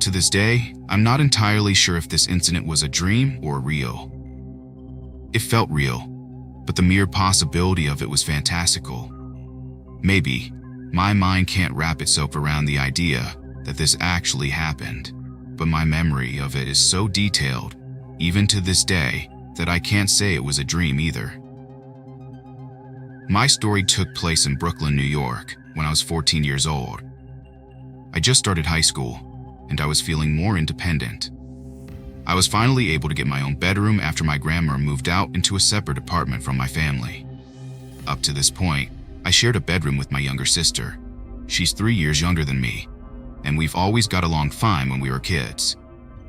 to this day, I'm not entirely sure if this incident was a dream or real. It felt real, but the mere possibility of it was fantastical. Maybe my mind can't wrap itself around the idea that this actually happened, but my memory of it is so detailed, even to this day, that I can't say it was a dream either. My story took place in Brooklyn, New York, when I was 14 years old. I just started high school, and I was feeling more independent. I was finally able to get my own bedroom after my grandma moved out into a separate apartment from my family. Up to this point, I shared a bedroom with my younger sister. She's 3 years younger than me, and we've always got along fine when we were kids.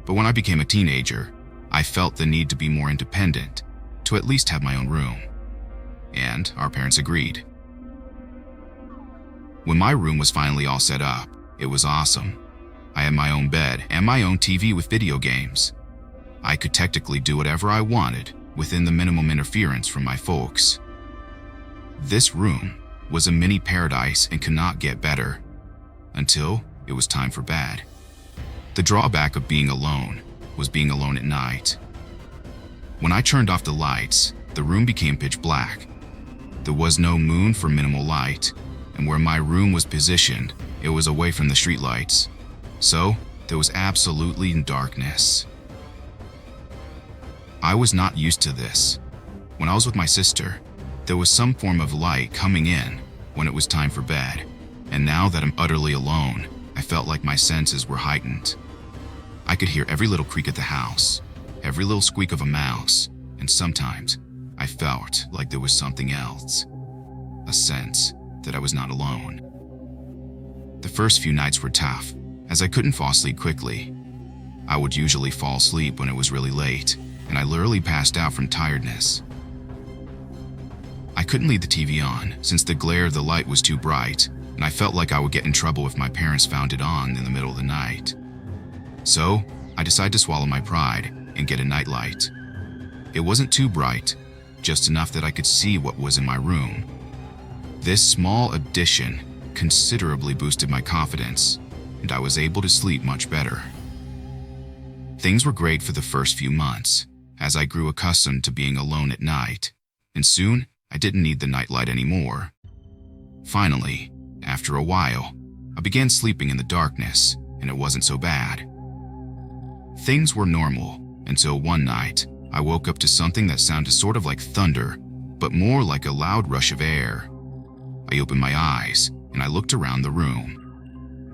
But when I became a teenager, I felt the need to be more independent, to at least have my own room. And our parents agreed. When my room was finally all set up, it was awesome. I had my own bed and my own TV with video games. I could technically do whatever I wanted within the minimum interference from my folks. This room was a mini paradise and could not get better, until it was time for bed. The drawback of being alone was being alone at night. When I turned off the lights, the room became pitch black. There was no moon for minimal light, and where my room was positioned, it was away from the streetlights. So, there was absolutely darkness. I was not used to this. When I was with my sister, there was some form of light coming in when it was time for bed, and now that I'm utterly alone, I felt like my senses were heightened. I could hear every little creak of the house, every little squeak of a mouse, and sometimes I felt like there was something else, a sense that I was not alone. The first few nights were tough, as I couldn't fall asleep quickly. I would usually fall asleep when it was really late, and I literally passed out from tiredness. I couldn't leave the TV on since the glare of the light was too bright, and I felt like I would get in trouble if my parents found it on in the middle of the night. So, I decided to swallow my pride and get a nightlight. It wasn't too bright, just enough that I could see what was in my room. This small addition considerably boosted my confidence, and I was able to sleep much better. Things were great for the first few months, as I grew accustomed to being alone at night, and soon I didn't need the nightlight anymore. Finally, after a while, I began sleeping in the darkness, and it wasn't so bad. Things were normal until one night I woke up to something that sounded sort of like thunder, but more like a loud rush of air. I opened my eyes and I looked around the room.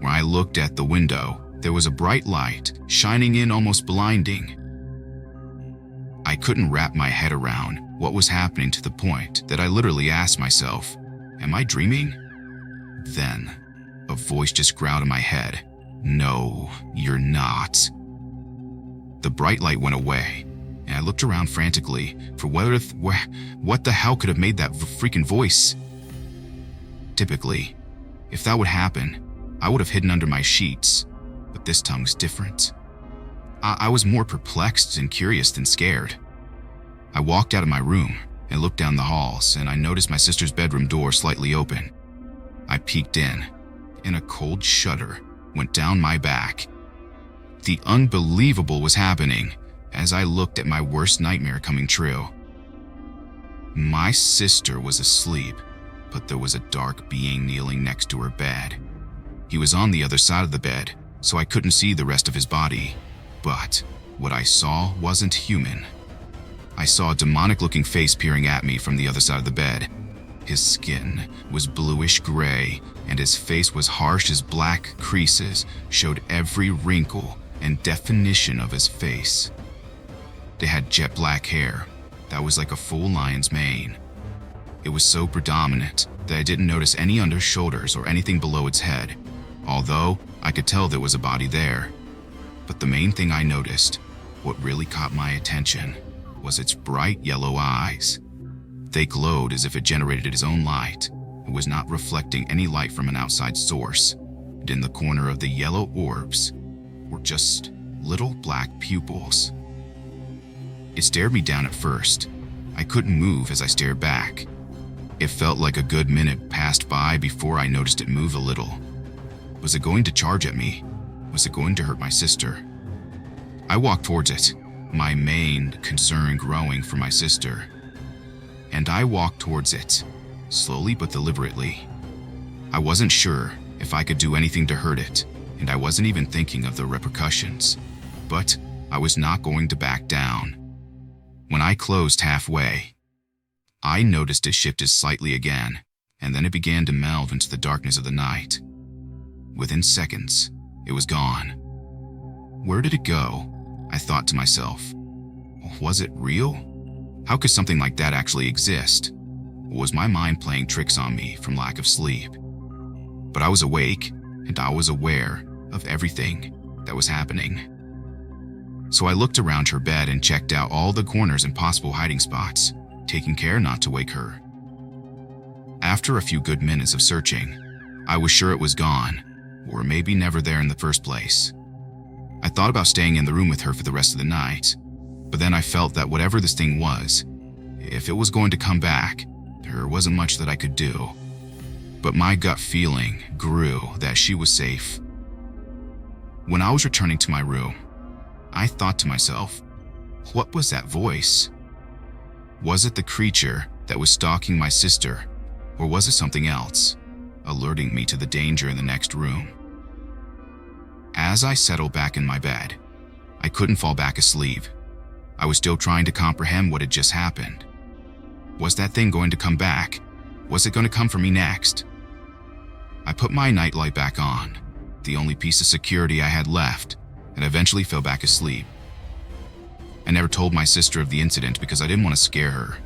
When I looked at the window, there was a bright light shining in, almost blinding. I couldn't wrap my head around what was happening to the point that I literally asked myself, am I dreaming? Then, a voice just growled in my head, "No, you're not." The bright light went away, and I looked around frantically for what the hell could have made that freaking voice. Typically, if that would happen, I would have hidden under my sheets, but this time was different. I was more perplexed and curious than scared. I walked out of my room and looked down the halls, and I noticed my sister's bedroom door slightly open. I peeked in, and a cold shudder went down my back. The unbelievable was happening as I looked at my worst nightmare coming true. My sister was asleep, but there was a dark being kneeling next to her bed. He was on the other side of the bed, so I couldn't see the rest of his body. But what I saw wasn't human. I saw a demonic-looking face peering at me from the other side of the bed. His skin was bluish gray, and his face was harsh as black creases showed every wrinkle and definition of his face. They had jet black hair that was like a full lion's mane. It was so predominant that I didn't notice any under shoulders or anything below its head, although I could tell there was a body there. But the main thing I noticed, what really caught my attention, was its bright yellow eyes. They glowed as if it generated its own light. It was not reflecting any light from an outside source, and in the corner of the yellow orbs were just little black pupils. It stared me down at first. I couldn't move as I stared back. It felt like a good minute passed by before I noticed it move a little. Was it going to charge at me? Was it going to hurt my sister? I walked towards it, my main concern growing for my sister. And I walked towards it, slowly but deliberately. I wasn't sure if I could do anything to hurt it, and I wasn't even thinking of the repercussions. But I was not going to back down. When I closed halfway, I noticed it shifted slightly again, and then it began to meld into the darkness of the night. Within seconds, it was gone. Where did it go? I thought to myself. Was it real? How could something like that actually exist? Or was my mind playing tricks on me from lack of sleep? But I was awake, and I was aware of everything that was happening. So I looked around her bed and checked out all the corners and possible hiding spots, taking care not to wake her. After a few good minutes of searching, I was sure it was gone, or maybe never there in the first place. I thought about staying in the room with her for the rest of the night, but then I felt that whatever this thing was, if it was going to come back, there wasn't much that I could do. But my gut feeling grew that she was safe. When I was returning to my room, I thought to myself, what was that voice? Was it the creature that was stalking my sister, or was it something else, alerting me to the danger in the next room? As I settled back in my bed, I couldn't fall back asleep. I was still trying to comprehend what had just happened. Was that thing going to come back? Was it going to come for me next? I put my nightlight back on, the only piece of security I had left, and eventually fell back asleep. I never told my sister of the incident because I didn't want to scare her.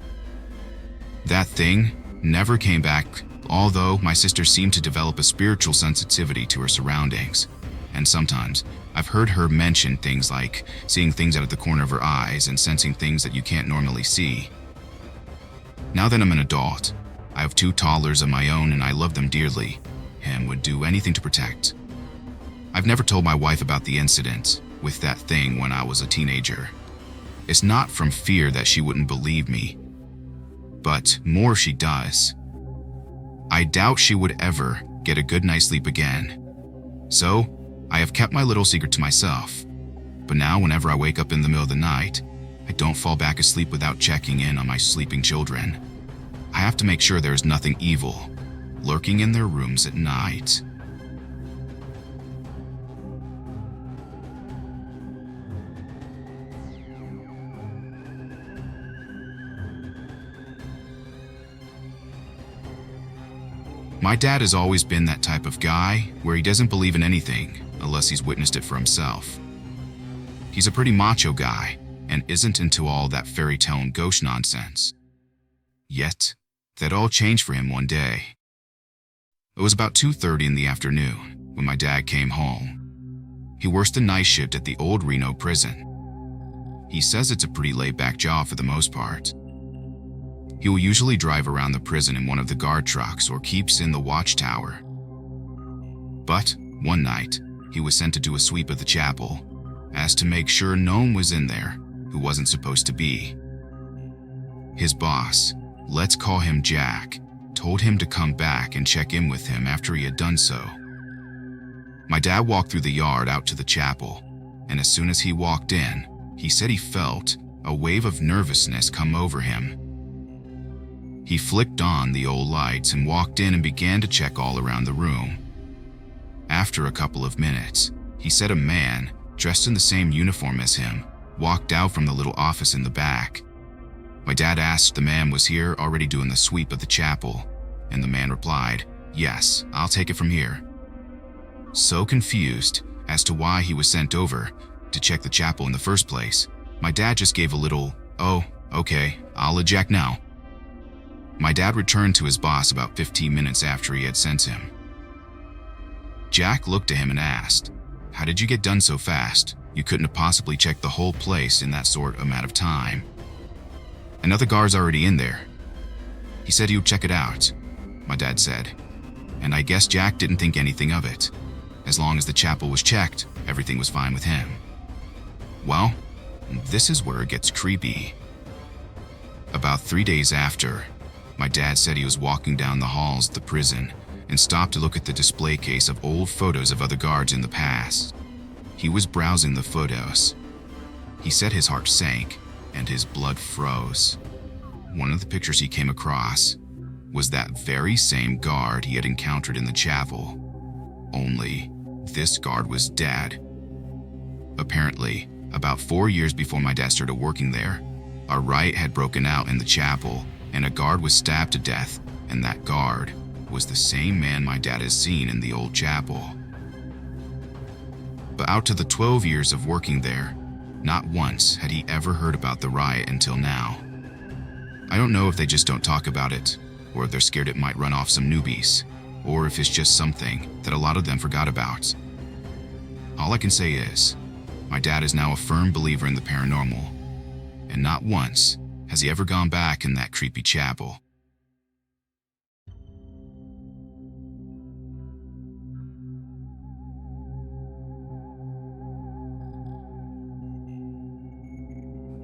That thing never came back, although my sister seemed to develop a spiritual sensitivity to her surroundings. And sometimes, I've heard her mention things like seeing things out of the corner of her eyes and sensing things that you can't normally see. Now that I'm an adult, I have 2 toddlers of my own and I love them dearly, and would do anything to protect. I've never told my wife about the incident with that thing when I was a teenager. It's not from fear that she wouldn't believe me, but more she does. I doubt she would ever get a good night's sleep again. So, I have kept my little secret to myself. But now whenever I wake up in the middle of the night, I don't fall back asleep without checking in on my sleeping children. I have to make sure there is nothing evil lurking in their rooms at night. My dad has always been that type of guy where he doesn't believe in anything unless he's witnessed it for himself. He's a pretty macho guy and isn't into all that fairy tale and ghost nonsense. Yet, that all changed for him one day. It was about 2:30 in the afternoon when my dad came home. He works the night shift at the old Reno prison. He says it's a pretty laid-back job for the most part. He will usually drive around the prison in one of the guard trucks or keeps in the watchtower. But one night, he was sent to do a sweep of the chapel, as to make sure no one was in there who wasn't supposed to be. His boss, let's call him Jack, told him to come back and check in with him after he had done so. My dad walked through the yard out to the chapel, and as soon as he walked in, he said he felt a wave of nervousness come over him. He flicked on the old lights and walked in and began to check all around the room. After a couple of minutes, he said a man, dressed in the same uniform as him, walked out from the little office in the back. My dad asked if the man was here already doing the sweep of the chapel, and the man replied, "Yes, I'll take it from here." So confused as to why he was sent over to check the chapel in the first place, my dad just gave a little, "Oh, okay, I'll eject now." My dad returned to his boss about 15 minutes after he had sent him. Jack looked at him and asked, "How did you get done so fast? You couldn't have possibly checked the whole place in that sort of amount of time." "Another guard's already in there. He said he would check it out," my dad said. And I guess Jack didn't think anything of it. As long as the chapel was checked, everything was fine with him. Well, this is where it gets creepy. About 3 days after, my dad said he was walking down the halls of the prison and stopped to look at the display case of old photos of other guards in the past. He was browsing the photos. He said his heart sank and his blood froze. One of the pictures he came across was that very same guard he had encountered in the chapel. Only this guard was dead. Apparently, about 4 years before my dad started working there, a riot had broken out in the chapel and a guard was stabbed to death, and that guard was the same man my dad has seen in the old chapel. But out to the 12 years of working there, not once had he ever heard about the riot until now. I don't know if they just don't talk about it, or if they're scared it might run off some newbies, or if it's just something that a lot of them forgot about. All I can say is, my dad is now a firm believer in the paranormal, and not once has he ever gone back in that creepy chapel.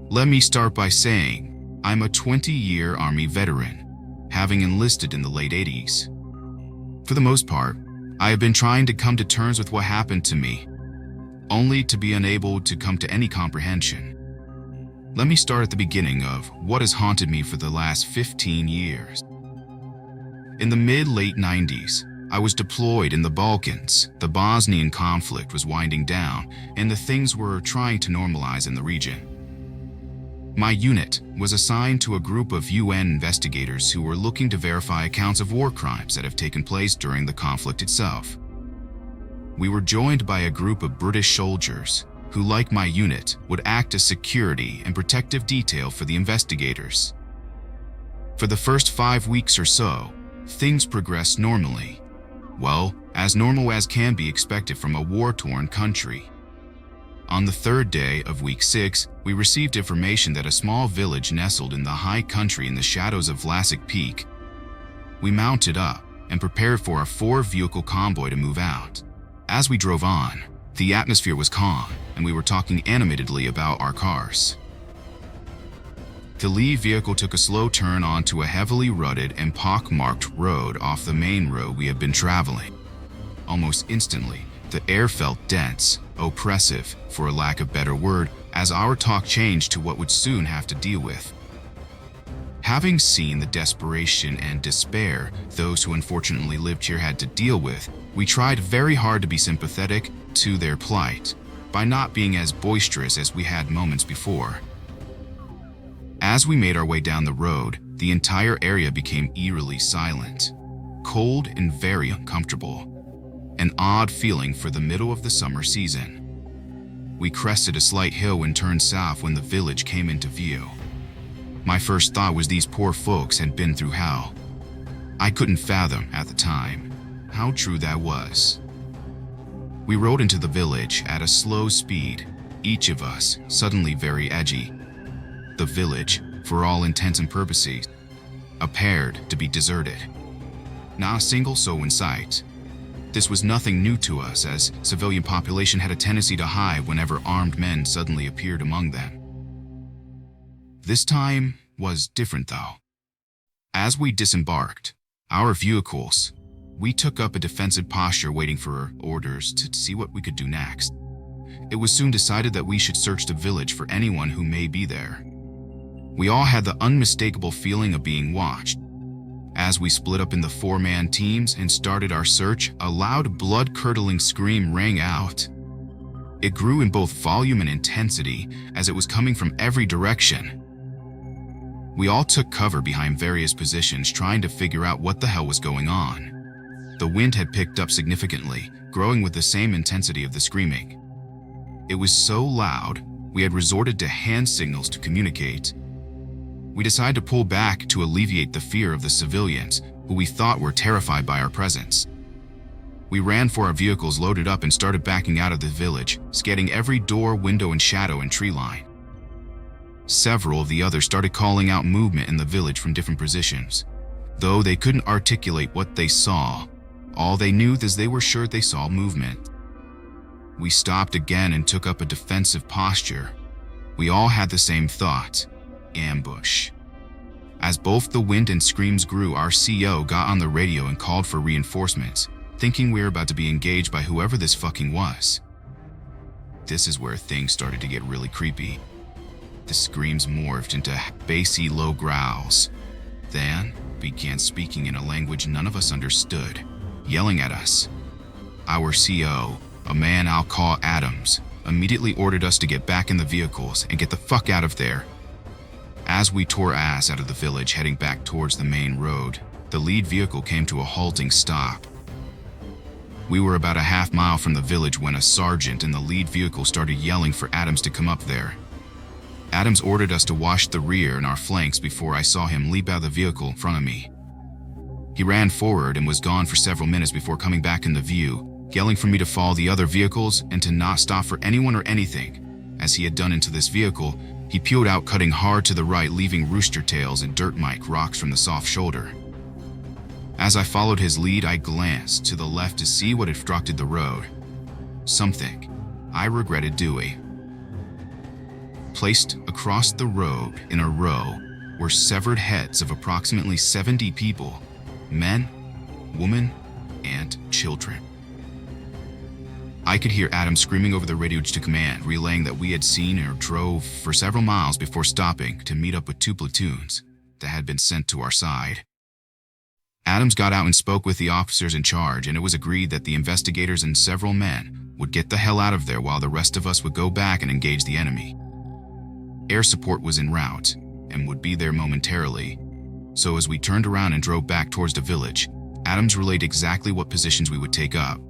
Let me start by saying, I'm a 20-year Army veteran, having enlisted in the late 80s. For the most part, I have been trying to come to terms with what happened to me, only to be unable to come to any comprehension. Let me start at the beginning of what has haunted me for the last 15 years. In the mid-late 90s, I was deployed in the Balkans. The Bosnian conflict was winding down, and the things were trying to normalize in the region. My unit was assigned to a group of UN investigators who were looking to verify accounts of war crimes that have taken place during the conflict itself. We were joined by a group of British soldiers who, like my unit, would act as security and protective detail for the investigators. For the first 5 weeks or so, things progressed normally. Well, as normal as can be expected from a war-torn country. On the third day of week 6, we received information that a small village nestled in the high country in the shadows of Vlasic Peak. We mounted up and prepared for a 4-vehicle convoy to move out. As we drove on, the atmosphere was calm and we were talking animatedly about our cars. The lead vehicle took a slow turn onto a heavily rutted and pockmarked road off the main road we had been traveling. Almost instantly, the air felt dense, oppressive, for a lack of better word, as our talk changed to what would soon have to deal with. Having seen the desperation and despair those who unfortunately lived here had to deal with, we tried very hard to be sympathetic to their plight, by not being as boisterous as we had moments before. As we made our way down the road, the entire area became eerily silent, cold and very uncomfortable. An odd feeling for the middle of the summer season. We crested a slight hill and turned south when the village came into view. My first thought was these poor folks had been through hell. I couldn't fathom, at the time, how true that was. We rode into the village at a slow speed, each of us suddenly very edgy. The village, for all intents and purposes, appeared to be deserted. Not a single soul in sight. This was nothing new to us, as civilian population had a tendency to hide whenever armed men suddenly appeared among them. This time was different though. As we disembarked our vehicles, we took up a defensive posture waiting for orders to see what we could do next. It was soon decided that we should search the village for anyone who may be there. We all had the unmistakable feeling of being watched. As we split up in the 4-man teams and started our search, a loud, blood-curdling scream rang out. It grew in both volume and intensity as it was coming from every direction. We all took cover behind various positions trying to figure out what the hell was going on. The wind had picked up significantly, growing with the same intensity of the screaming. It was so loud, we had resorted to hand signals to communicate. We decided to pull back to alleviate the fear of the civilians, who we thought were terrified by our presence. We ran for our vehicles loaded up and started backing out of the village, scanning every door, window, and shadow and tree line. Several of the others started calling out movement in the village from different positions. Though they couldn't articulate what they saw, all they knew is they were sure they saw movement. We stopped again and took up a defensive posture. We all had the same thought: ambush. As both the wind and screams grew, our CO got on the radio and called for reinforcements, thinking we were about to be engaged by whoever this fucking was. This is where things started to get really creepy. The screams morphed into bassy low growls, then began speaking in a language none of us understood, yelling at us. Our CO, a man I'll call Adams, immediately ordered us to get back in the vehicles and get the fuck out of there. As we tore ass out of the village heading back towards the main road, the lead vehicle came to a halting stop. We were about a half mile from the village when a sergeant in the lead vehicle started yelling for Adams to come up there. Adams ordered us to wash the rear and our flanks before I saw him leap out of the vehicle in front of me. He ran forward and was gone for several minutes before coming back into view, yelling for me to follow the other vehicles and to not stop for anyone or anything. As he had done into this vehicle, he peeled out, cutting hard to the right, leaving rooster tails and dirt mike rocks from the soft shoulder. As I followed his lead, I glanced to the left to see what had obstructed the road. Something I regretted doing. Placed across the road in a row were severed heads of approximately 70 people, men, women, and children. I could hear Adam screaming over the radio to command, relaying that we had seen or drove for several miles before stopping to meet up with 2 platoons that had been sent to our side. Adams got out and spoke with the officers in charge, and it was agreed that the investigators and several men would get the hell out of there while the rest of us would go back and engage the enemy. Air support was en route and would be there momentarily, so as we turned around and drove back towards the village, Adams relayed exactly what positions we would take up.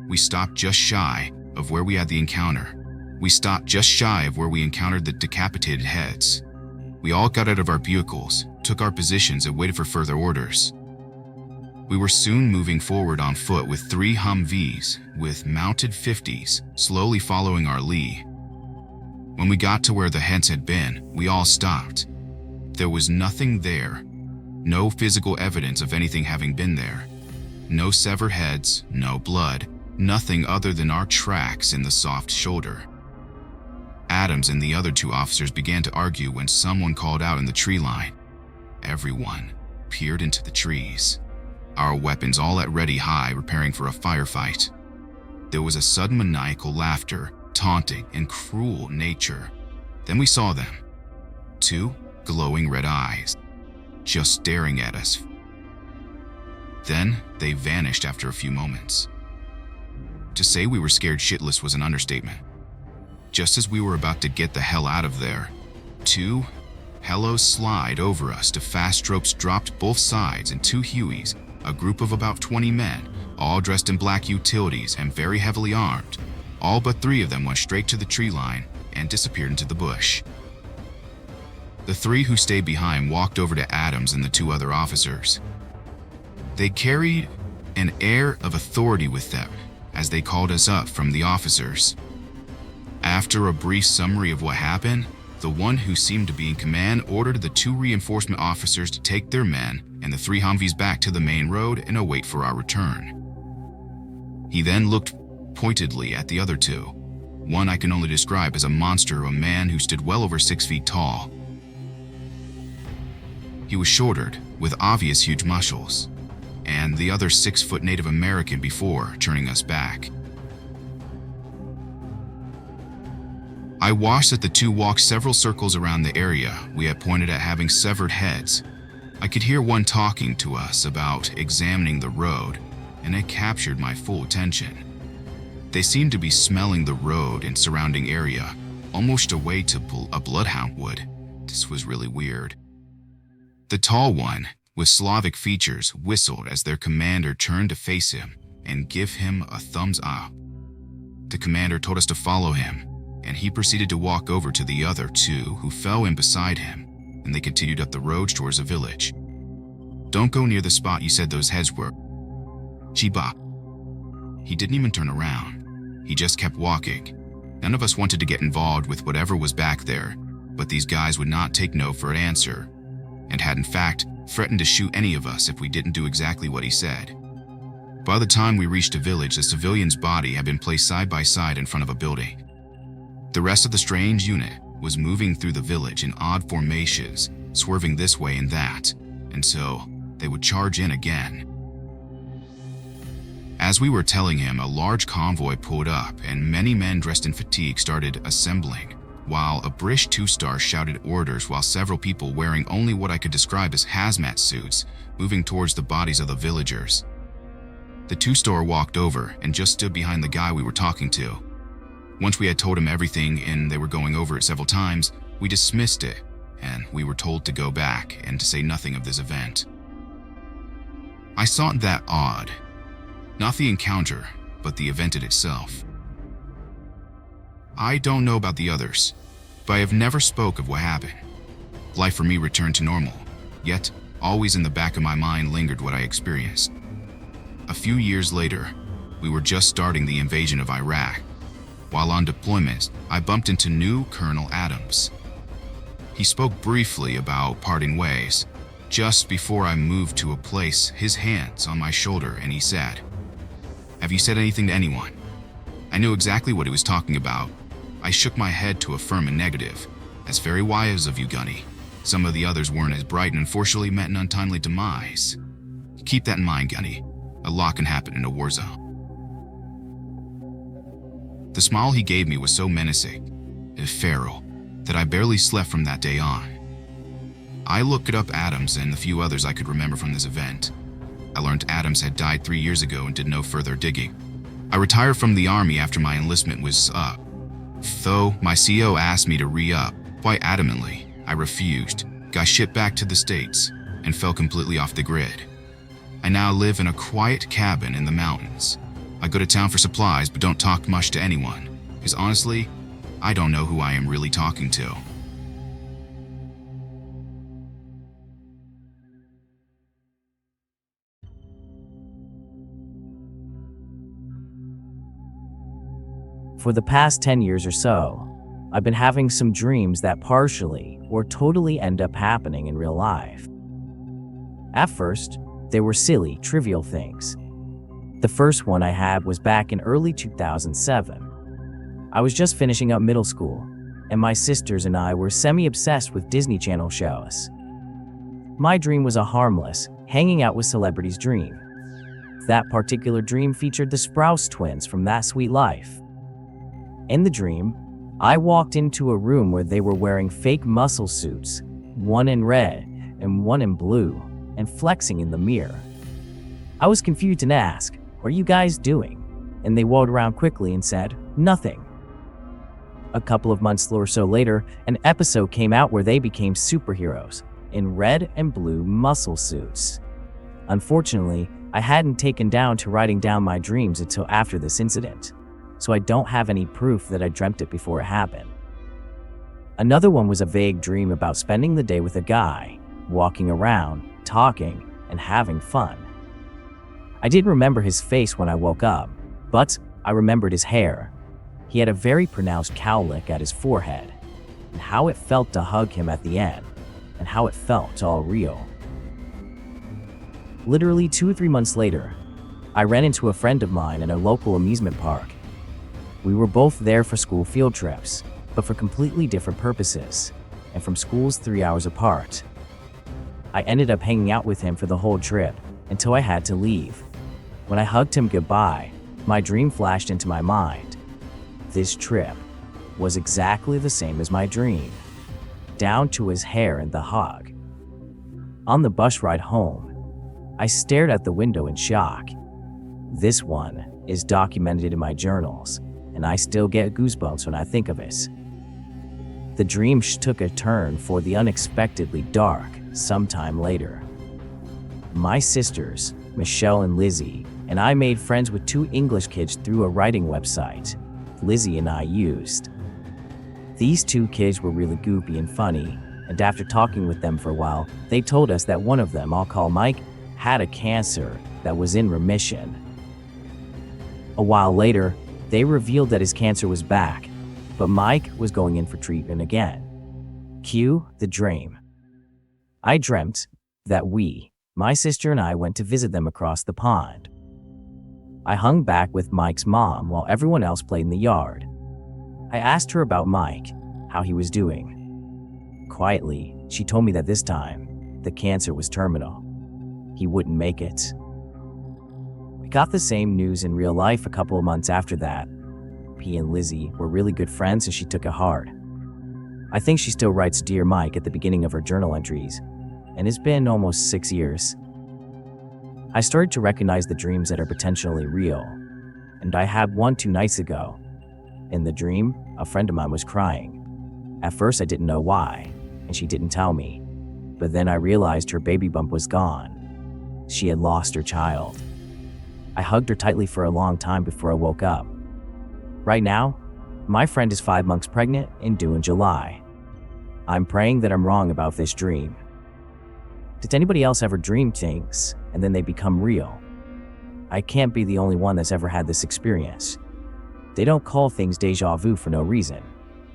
We stopped just shy of where we had the encounter. We stopped just shy of where we encountered the decapitated heads. We all got out of our vehicles, took our positions, and waited for further orders. We were soon moving forward on foot with 3 Humvees with mounted 50s slowly following our lead. When we got to where the heads had been, we all stopped. There was nothing there. No physical evidence of anything having been there. No severed heads, no blood, nothing other than our tracks in the soft shoulder. Adams and the other 2 officers began to argue when someone called out in the tree line. Everyone peered into the trees, our weapons all at ready high, preparing for a firefight. There was a sudden maniacal laughter, taunting and cruel nature. Then we saw them. 2 glowing red eyes, just staring at us. Then they vanished after a few moments. To say we were scared shitless was an understatement. Just as we were about to get the hell out of there, 2 hellos slid over us to fast ropes dropped both sides, and 2 Hueys, a group of about 20 men, all dressed in black utilities and very heavily armed. All but 3 of them went straight to the tree line and disappeared into the bush. The 3 who stayed behind walked over to Adams and the 2 other officers. They carried an air of authority with them as they called us up from the officers. After a brief summary of what happened, the one who seemed to be in command ordered the 2 reinforcement officers to take their men and the 3 Humvees back to the main road and await for our return. He then looked pointedly at the other 2. One I can only describe as a monster, a man who stood well over 6 feet tall. He was shouldered, with obvious huge muscles, and the other 6-foot Native American before turning us back. I watched as the 2 walked several circles around the area we had pointed at having severed heads. I could hear one talking to us about examining the road, and it captured my full attention. They seemed to be smelling the road and surrounding area, almost a way to pull a bloodhound would. This was really weird. The tall one, with Slavic features, whistled as their commander turned to face him and give him a thumbs up. The commander told us to follow him, and he proceeded to walk over to the other 2 who fell in beside him, and they continued up the road towards the village. "Don't go near the spot you said those heads were." Chiba. He didn't even turn around. He just kept walking. None of us wanted to get involved with whatever was back there, but these guys would not take no for an answer, and had in fact threatened to shoot any of us if we didn't do exactly what he said. By the time we reached the village, the civilian's body had been placed side by side in front of a building. The rest of the strange unit was moving through the village in odd formations, swerving this way and that, until they would charge in again. As we were telling him, a large convoy pulled up and many men dressed in fatigue started assembling, while a British two-star shouted orders while several people wearing only what I could describe as hazmat suits moving towards the bodies of the villagers. The two-star walked over and just stood behind the guy we were talking to. Once we had told him everything and they were going over it several times, we dismissed it and we were told to go back and to say nothing of this event. I thought that odd. Not the encounter, but the event itself. I don't know about the others, but I have never spoke of what happened. Life for me returned to normal, yet always in the back of my mind lingered what I experienced. A few years later, we were just starting the invasion of Iraq. While on deployment, I bumped into new Colonel Adams. He spoke briefly about parting ways. Just before I moved to a place, his hands on my shoulder, and he said, "Have you said anything to anyone?" I knew exactly what he was talking about. I shook my head to affirm a negative. "That's very wise of you, Gunny. Some of the others weren't as bright and unfortunately met an untimely demise. Keep that in mind, Gunny. A lot can happen in a war zone." The smile he gave me was so menacing and feral that I barely slept from that day on. I looked up Adams and the few others I could remember from this event. I learned Adams had died 3 years ago and did no further digging. I retired from the army after my enlistment was up. Though my CO asked me to re-up, quite adamantly, I refused, got shipped back to the States, and fell completely off the grid. I now live in a quiet cabin in the mountains. I go to town for supplies but don't talk much to anyone, because honestly, I don't know who I am really talking to. For the past 10 years or so, I've been having some dreams that partially or totally end up happening in real life. At first, they were silly, trivial things. The first one I had was back in early 2007. I was just finishing up middle school, and my sisters and I were semi-obsessed with Disney Channel shows. My dream was a harmless, hanging out with celebrities dream. That particular dream featured the Sprouse twins from That Sweet Life. In the dream, I walked into a room where they were wearing fake muscle suits, one in red and one in blue, and flexing in the mirror. I was confused and asked, "What are you guys doing?" And they whirled around quickly and said, "Nothing." A couple of months or so later, an episode came out where they became superheroes in red and blue muscle suits. Unfortunately, I hadn't taken down to writing down my dreams until after this incident, so I don't have any proof that I dreamt it before it happened. Another one was a vague dream about spending the day with a guy, walking around, talking, and having fun. I didn't remember his face when I woke up, but I remembered his hair. He had a very pronounced cowlick at his forehead, and how it felt to hug him at the end, and how it felt all real. Literally 2 or 3 months later, I ran into a friend of mine in a local amusement park. We were both there for school field trips, but for completely different purposes, and from schools 3 hours apart. I ended up hanging out with him for the whole trip until I had to leave. When I hugged him goodbye, my dream flashed into my mind. This trip was exactly the same as my dream, down to his hair and the hug. On the bus ride home, I stared at the window in shock. This one is documented in my journals, and I still get goosebumps when I think of it. The dream took a turn for the unexpectedly dark sometime later. My sisters, Michelle and Lizzie, and I made friends with 2 English kids through a writing website Lizzie and I used. These 2 kids were really goofy and funny, and after talking with them for a while, they told us that one of them, I'll call Mike, had a cancer that was in remission. A while later, they revealed that his cancer was back, but Mike was going in for treatment again. Cue the dream. I dreamt that my sister and I went to visit them across the pond. I hung back with Mike's mom while everyone else played in the yard. I asked her about Mike, how he was doing. Quietly, she told me that this time, the cancer was terminal. He wouldn't make it. Got the same news in real life a couple of months after that. P and Lizzie were really good friends, so she took it hard. I think she still writes Dear Mike at the beginning of her journal entries, and it's been almost 6 years. I started to recognize the dreams that are potentially real, and I had one 2 nights ago. In the dream, a friend of mine was crying. At first I didn't know why, and she didn't tell me, but then I realized her baby bump was gone. She had lost her child. I hugged her tightly for a long time before I woke up. Right now, my friend is 5 months pregnant and due in July. I'm praying that I'm wrong about this dream. Did anybody else ever dream things and then they become real? I can't be the only one that's ever had this experience. They don't call things deja vu for no reason,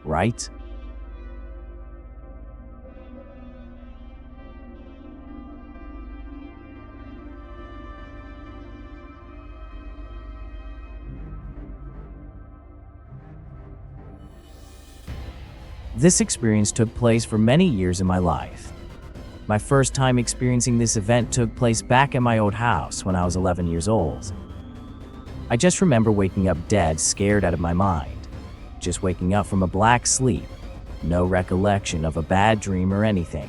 right? This experience took place for many years in my life. My first time experiencing this event took place back at my old house when I was 11 years old. I just remember waking up dead, scared out of my mind. Just waking up from a black sleep. No recollection of a bad dream or anything.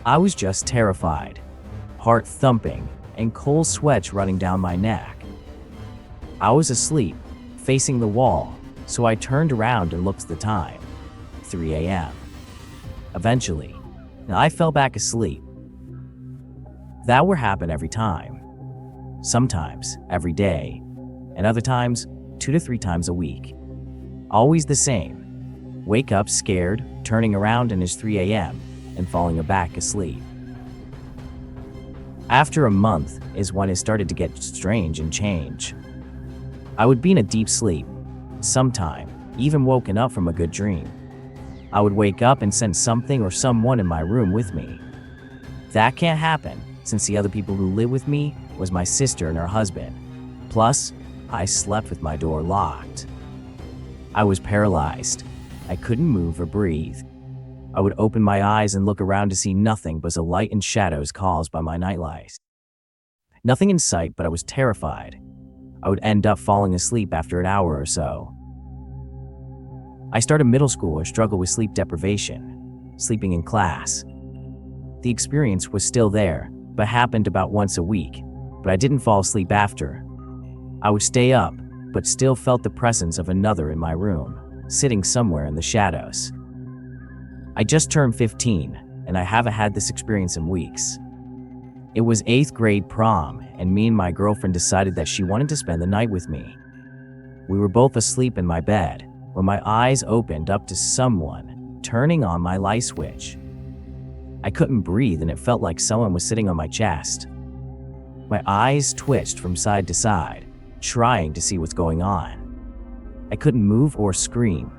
I was just terrified, heart thumping, and cold sweats running down my neck. I was asleep, facing the wall, so I turned around and looked at the time. 3 a.m. Eventually, I fell back asleep. That would happen every time. Sometimes every day, and other times 2 to 3 times a week. Always the same. Wake up scared, turning around and it's 3 a.m. and falling back asleep. After a month is when it started to get strange and change. I would be in a deep sleep, sometime even woken up from a good dream. I would wake up and sense something or someone in my room with me. That can't happen, since the other people who live with me was my sister and her husband. Plus, I slept with my door locked. I was paralyzed. I couldn't move or breathe. I would open my eyes and look around to see nothing but the light and shadows caused by my nightlight. Nothing in sight, but I was terrified. I would end up falling asleep after an hour or so. I started middle school and struggled with sleep deprivation, sleeping in class. The experience was still there, but happened about once a week, but I didn't fall asleep after. I would stay up, but still felt the presence of another in my room, sitting somewhere in the shadows. I just turned 15, and I haven't had this experience in weeks. It was 8th grade prom, and me and my girlfriend decided that she wanted to spend the night with me. We were both asleep in my bed, when my eyes opened up to someone turning on my light switch. I couldn't breathe and it felt like someone was sitting on my chest. My eyes twitched from side to side, trying to see what's going on. I couldn't move or scream.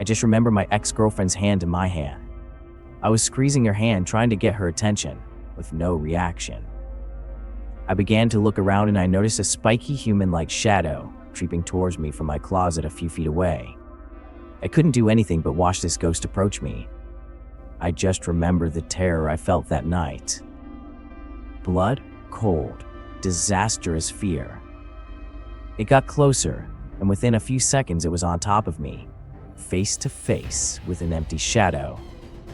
I just remember my ex-girlfriend's hand in my hand. I was squeezing her hand trying to get her attention, with no reaction. I began to look around and I noticed a spiky human-like shadow creeping towards me from my closet a few feet away. I couldn't do anything but watch this ghost approach me. I just remember the terror I felt that night. Blood, cold, disastrous fear. It got closer, and within a few seconds it was on top of me, face to face with an empty shadow.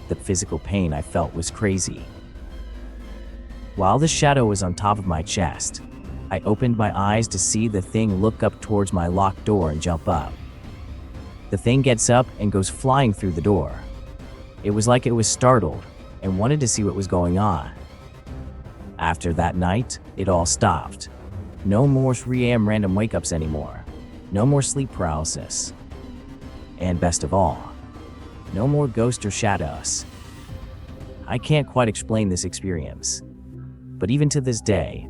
The physical pain I felt was crazy. While the shadow was on top of my chest, I opened my eyes to see the thing look up towards my locked door and jump up. The thing gets up and goes flying through the door. It was like it was startled and wanted to see what was going on. After that night, it all stopped. No more 3 a.m. random wake-ups anymore. No more sleep paralysis. And best of all, no more ghosts or shadows. I can't quite explain this experience, but even to this day,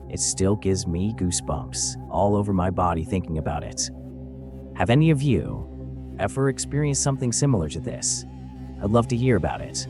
it still gives me goosebumps all over my body thinking about it. Have any of you ever experienced something similar to this? I'd love to hear about it.